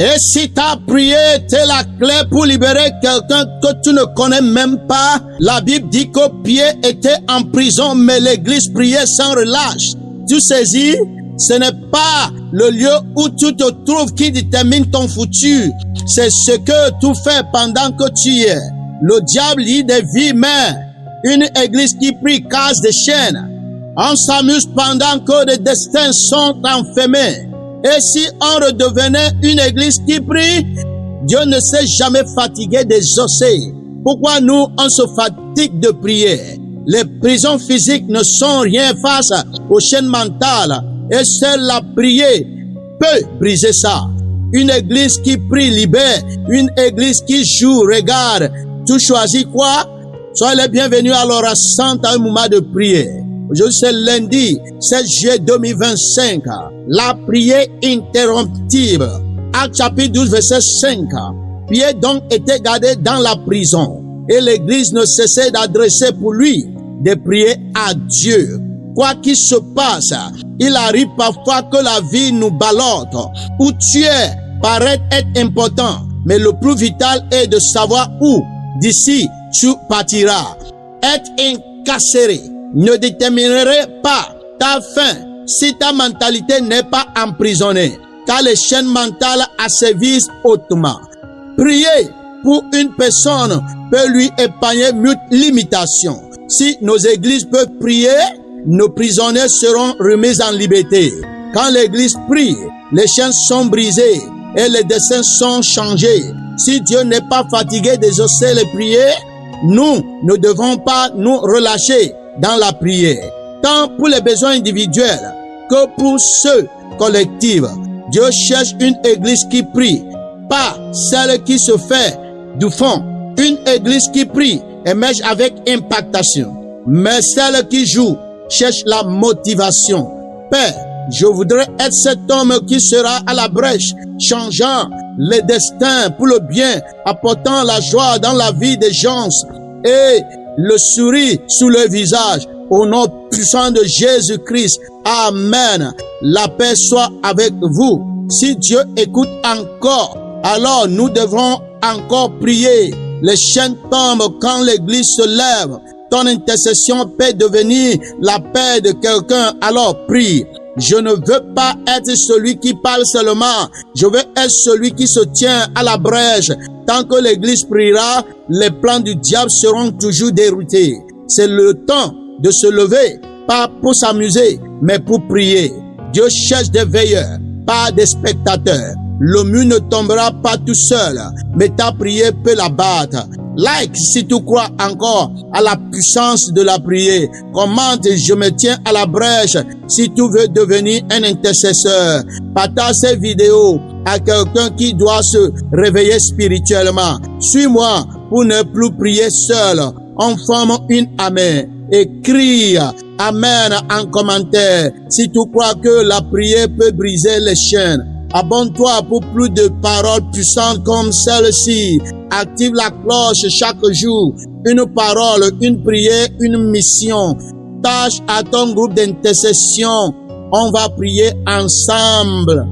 Et si ta prière t'est la clé pour libérer quelqu'un que tu ne connais même pas, la Bible dit que Pierre était en prison, mais l'église priait sans relâche. Tu saisis? Ce n'est pas le lieu où tu te trouves qui détermine ton futur. C'est ce que tu fais pendant que tu y es. Le diable lit des vies, mais une église qui prie casse des chaînes. On s'amuse pendant que des destins sont enfermés. Et si on redevenait une église qui prie, Dieu ne s'est jamais fatigué d'exaucer. Pourquoi nous, on se fatigue de prier? Les prisons physiques ne sont rien face aux chaînes mentales. Et seule la prière peut briser ça. Une église qui prie libère. Une église qui joue regarde. Tu choisis quoi? Soyez les bienvenus à l'Orasante à un moment de prière. Aujourd'hui c'est lundi 16 juillet 2025. La prière interromptible. Acte chapitre 12 verset 5. Pierre donc était gardé dans la prison. Et l'église ne cessait d'adresser pour lui des prières à Dieu. Quoi qu'il se passe, il arrive parfois que la vie nous ballotte. Où tu es paraît être important, mais le plus vital est de savoir où d'ici tu partiras. Être incarcéré ne déterminerait pas ta fin si ta mentalité n'est pas emprisonnée, car les chaînes mentales asservissent hautement. Prier pour une personne peut lui épargner mille limitations. Si nos églises peuvent prier, nos prisonniers seront remis en liberté. Quand l'église prie, les chaînes sont brisées et les destins sont changés. Si Dieu n'est pas fatigué d'exaucer les prières, nous ne devons pas nous relâcher dans la prière. Tant pour les besoins individuels que pour ceux collectifs. Dieu cherche une église qui prie, pas celle qui se fait du fond. Une église qui prie émerge avec impactation, mais celle qui joue cherche la motivation. Père, je voudrais être cet homme qui sera à la brèche, changeant les destins pour le bien, apportant la joie dans la vie des gens et le sourire sur le visage. Au nom puissant de Jésus-Christ. Amen. La paix soit avec vous. Si Dieu écoute encore, alors nous devrons encore prier. Les chaînes tombent quand l'église se lève. Ton intercession peut devenir la paix de quelqu'un, alors prie. Je ne veux pas être celui qui parle seulement. Je veux être celui qui se tient à la brèche. Tant que l'église priera, les plans du diable seront toujours déroutés. C'est le temps de se lever, pas pour s'amuser, mais pour prier. Dieu cherche des veilleurs, pas des spectateurs. Le mur ne tombera pas tout seul, mais ta prière peut l'abattre. Like si tu crois encore à la puissance de la prière. Commente, je me tiens à la brèche si tu veux devenir un intercesseur. Partage ces vidéos à quelqu'un qui doit se réveiller spirituellement. Suis-moi pour ne plus prier seul. On forme une amen. Écris amen en commentaire si tu crois que la prière peut briser les chaînes. Abonne-toi pour plus de paroles puissantes comme celle-ci. Active la cloche chaque jour. Une parole, une prière, une mission. Tâche à ton groupe d'intercession. On va prier ensemble.